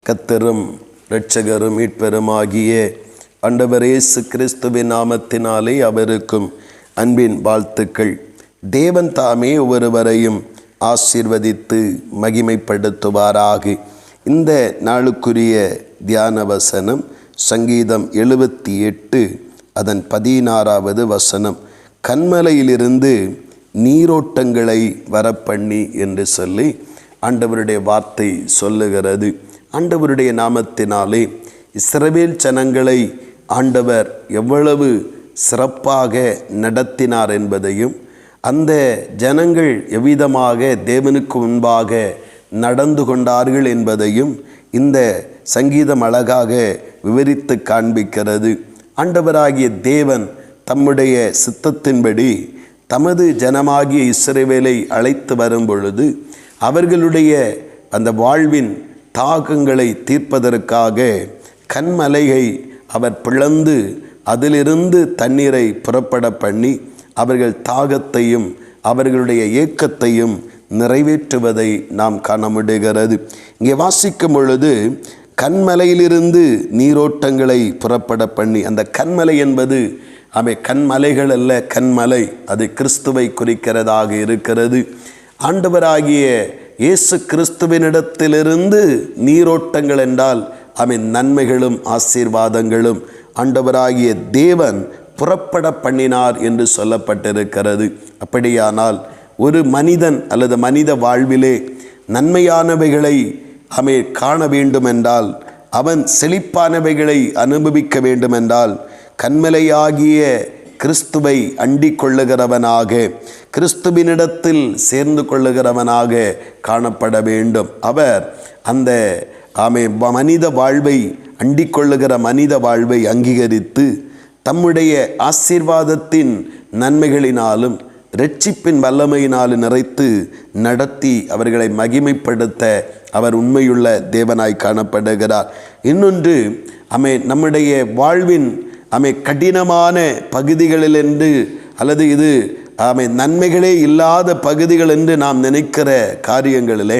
கர்த்தரும் இரட்சகரும் மீட்பெருமாகிய ஆண்டவர் இயேசு கிறிஸ்துவின் நாமத்தினாலே அவருக்கும் அன்பின் வாழ்த்துக்கள். தேவன் தாமே ஒருவரையும் ஆசீர்வதித்து மகிமைப்படுத்துவாராக. இந்த நாளுக்குரிய தியான வசனம் சங்கீதம் 78 அதன் 16வது வசனம். கன்மலையிலிருந்து நீரோட்டங்களை வரப்பண்ணி என்று சொல்லி ஆண்டவருடைய வார்த்தை சொல்லுகிறது. ஆண்டவருடைய நாமத்தினாலே இஸ்ரவேல் ஜனங்களை ஆண்டவர் எவ்வளவு சிறப்பாக நடத்தினார் என்பதையும், அந்த ஜனங்கள் எவ்விதமாக தேவனுக்கு முன்பாக நடந்து கொண்டார்கள் என்பதையும் இந்த சங்கீதம் அழகாக விவரித்து காண்பிக்கிறது. ஆண்டவராகிய தேவன் தம்முடைய சித்தத்தின்படி தமது ஜனமாகிய இஸ்ரவேலை அழைத்து வரும் பொழுது அவர்களுடைய அந்த வாழ்வின் தாகங்களை தீர்ப்பதற்காக கன்மலையை அவர் பிளந்து அதிலிருந்து தண்ணீரை புறப்பட பண்ணி அவர்கள் தாகத்தையும் அவர்களுடைய ஏக்கத்தையும் நிறைவேற்றுவதை நாம் காண முடிகிறது. இங்கே வாசிக்கும் பொழுது கன்மலையிலிருந்து நீரோட்டங்களை புறப்பட பண்ணி, அந்த கன்மலை என்பது அவை கன்மலைகள் அல்ல, கன்மலை அது கிறிஸ்துவை குறிக்கிறதாக இருக்கிறது. ஆண்டவராகிய இயேசு கிறிஸ்துவினிடத்திலிருந்து நீரோட்டங்கள் என்றால் அவை நன்மைகளும் ஆசீர்வாதங்களும் ஆண்டவராகிய தேவன் புறப்பட பண்ணினார் என்று சொல்லப்பட்டிருக்கிறது. அப்படியானால் ஒரு மனிதன் அல்லது மனித வாழ்விலே நன்மையானவைகளை அவன் காண வேண்டுமென்றால், அவன் செழிப்பானவைகளை அனுபவிக்க வேண்டுமென்றால் கன்மலையாகிய கிறிஸ்துவை அண்டிக் கொள்ளுகிறவனாக, கிறிஸ்துவினிடத்தில் சேர்ந்து கொள்ளுகிறவனாக காணப்பட வேண்டும். அவர் அந்த மனித வாழ்வை அண்டிக் கொள்ளுகிற மனித வாழ்வை அங்கீகரித்து தம்முடைய ஆசீர்வாதத்தின் நன்மைகளினாலும் இரட்சிப்பின் வல்லமையினாலும் நிறைத்து நடத்தி அவர்களை மகிமைப்படுத்த அவர் உண்மையுள்ள தேவனாய் காணப்படுகிறார். இன்னொன்று, நம்முடைய வாழ்வின் கடினமான பகுதிகளில் என்று அல்லது இது நன்மைகளே இல்லாத பகுதிகள் என்று நாம் நினைக்கிற காரியங்களிலே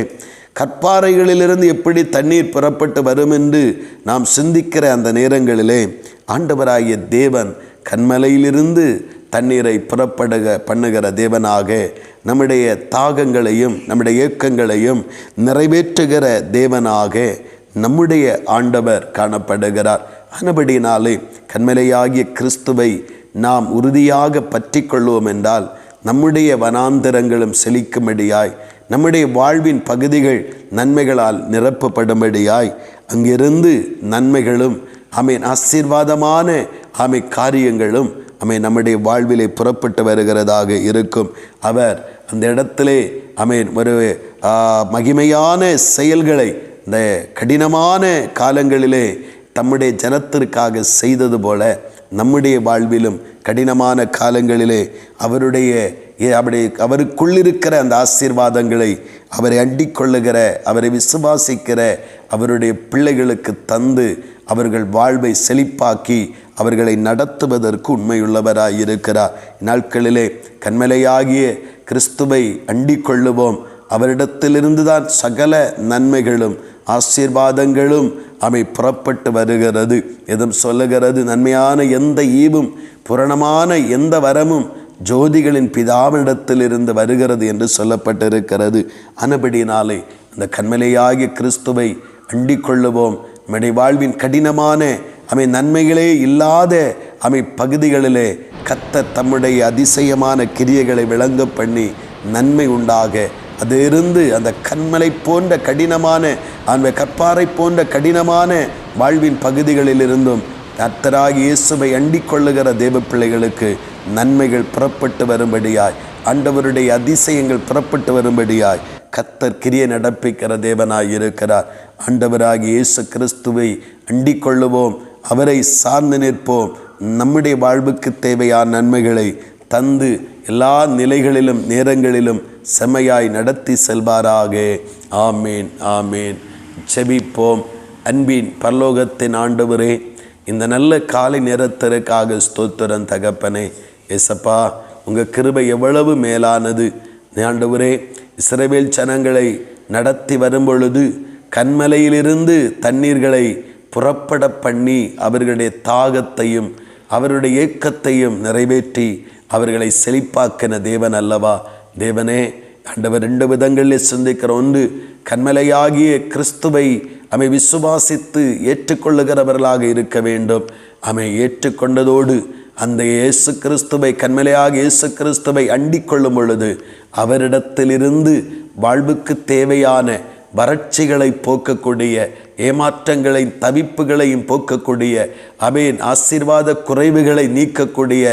கற்பாறைகளிலிருந்து எப்படி தண்ணீர் புறப்பட்டு வரும் என்று நாம் சிந்திக்கிற அந்த நேரங்களிலே ஆண்டவராகிய தேவன் கன்மலையிலிருந்து தண்ணீரை பண்ணுகிற தேவனாக நம்முடைய தாகங்களையும் நம்முடைய ஏக்கங்களையும் நிறைவேற்றுகிற தேவனாக நம்முடைய ஆண்டவர் காணப்படுகிறார். ஆனபடினாலே கன்மலையாகிய கிறிஸ்துவை நாம் உறுதியாக பற்றி கொள்வோம் என்றால் நம்முடைய வனாந்தரங்களும் செழிக்கும்படியாய், நம்முடைய வாழ்வின் பகுதிகள் நன்மைகளால் நிரப்பப்படும்படியாய், அங்கிருந்து நன்மைகளும் ஆசீர்வாதமான காரியங்களும் நம்முடைய வாழ்விலே புறப்பட்டு வருகிறதாக இருக்கும். அவர் அந்த இடத்திலே ஒரு மகிமையான செயல்களை இந்த கடினமான காலங்களிலே தம்முடைய ஜனத்திற்காக செய்தது போல நம்முடைய வாழ்விலும் கடினமான காலங்களிலே அவருக்குள்ளிருக்கிற அந்த ஆசீர்வாதங்களை அவரை அண்டிக் கொள்ளுகிற, அவரை விசுவாசிக்கிற அவருடைய பிள்ளைகளுக்கு தந்து அவர்கள் வாழ்வை செழிப்பாக்கி அவர்களை நடத்துவதற்கு உண்மையுள்ளவராய் இருக்கிறார். நாட்களிலே கன்மலையாகிய கிறிஸ்துவை அண்டிக் கொள்ளுவோம். அவரிடத்திலிருந்து தான் சகல நன்மைகளும் ஆசீர்வாதங்களும் புறப்பட்டு வருகிறது. எதுவும் சொல்லுகிறது, நன்மையான எந்த ஈவும் பூரணமான எந்த வரமும் ஜோதிகளின் பிதாவினிடத்திலிருந்து வருகிறது என்று சொல்லப்பட்டிருக்கிறது. ஆனபடினாலே அந்த கன்மலையாகிய கிறிஸ்துவை அண்டிக் கொள்ளுவோம். நம்முடைய வாழ்வின் கடினமான நன்மைகளே இல்லாத பகுதிகளிலே கர்த்தர் தம்முடைய அதிசயமான கிரியைகளை விளங்க பண்ணி நன்மை உண்டாக அதிலிருந்து அந்த கன்மலை போன்ற கடினமான கற்பாறை போன்ற கடினமான வாழ்வின் பகுதிகளிலிருந்தும் கர்த்தராகிய இயேசுவை அண்டிக் கொள்ளுகிற தேவ பிள்ளைகளுக்கு நன்மைகள் புறப்பட்டு வரும்படியாய், ஆண்டவருடைய அதிசயங்கள் புறப்பட்டு வரும்படியாய் கர்த்தர் கிரியை நடப்பிக்கிற தேவனாய் இருக்கிறார். ஆண்டவராகிய இயேசு கிறிஸ்துவை அண்டிக் கொள்ளுவோம், அவரை சார்ந்து நிற்போம். நம்முடைய வாழ்வுக்கு தேவையான நன்மைகளை தந்து எல்லா நிலைகளிலும் நேரங்களிலும் செம்மையாய் நடத்தி செல்வாராக. ஆமேன், ஆமேன். செபிப்போம். அன்பின் பரலோகத்தின் ஆண்டவரே, இந்த நல்ல காலை நேரத்திற்காக ஸ்தோத்திரம் தகப்பனே. ஏசப்பா, உங்கள் கிருபை எவ்வளவு மேலானது. ஆண்டவரே, இஸ்ரவேல் ஜனங்களை நடத்தி வரும்பொழுது கன்மலையிலிருந்து தண்ணீர்களை புறப்பட பண்ணி அவர்களுடைய தாகத்தையும் அவருடைய ஏக்கத்தையும் நிறைவேற்றி அவர்களை செழிப்பாக்கின தேவன் அல்லவா. தேவனே, ஆண்டவர் 2 விதங்களில் சிந்திக்கிற ஒன்று, கன்மலையாகிய கிறிஸ்துவை அமை விசுவாசித்து ஏற்றுக்கொள்ளுகிறவர்களாக இருக்க வேண்டும். அமை ஏற்றுக்கொண்டதோடு அந்த இயேசு கிறிஸ்துவை, கன்மலையாக இயேசு கிறிஸ்துவை அண்டிக் கொள்ளும் பொழுது அவரிடத்திலிருந்து வாழ்வுக்கு தேவையான வறட்சிகளை போக்கக்கூடிய, ஏமாற்றங்களை தவிப்புகளையும் போக்கக்கூடிய, அமேன், ஆசீர்வாத குறைவுகளை நீக்கக்கூடிய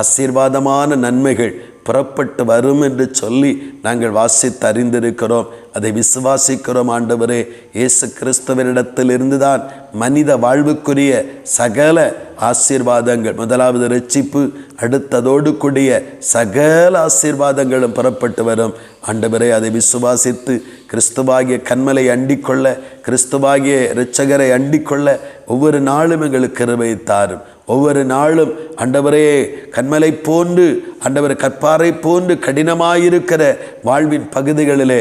ஆசீர்வாதமான நன்மைகள் புறப்பட்டு வரும் என்று சொல்லி நாங்கள் வாசித்து அறிந்திருக்கிறோம். அதை விசுவாசிக்கிறோம். ஆண்டவரே, இயேசு கிறிஸ்துவனிடத்திலிருந்து தான் மனித வாழ்வுக்குரிய சகல ஆசீர்வாதங்கள், முதலாவது இரட்சிப்பு, அடுத்ததோடு கூடிய சகல ஆசீர்வாதங்களும் புறப்பட்டு வரும். ஆண்டவரே, அதை விசுவாசித்து கிறிஸ்துவாகிய கன்மலை அண்டிக்கொள்ள, கிறிஸ்துவாகிய இரட்சகரை அண்டிக்கொள்ள ஒவ்வொரு நாளும் எங்களுக்கு கிருபை தாரும். ஒவ்வொரு நாளும் ஆண்டவரே, கன்மலை போன்று, ஆண்டவரே, கற்பாறை போன்று கடினமாயிருக்கிற வாழ்வின் பகுதிகளிலே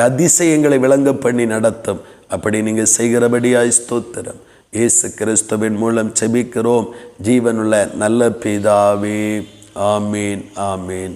அதிசயங்களை விளங்க பண்ணி நடத்தும். அப்படி நீங்கள் செய்கிறபடியாய் ஸ்தோத்திரம். இயேசு கிறிஸ்துவின் மூலம் செபிக்கிறோம் ஜீவனுள்ள நல்ல பிதாவே. ஆமீன், ஆமீன்.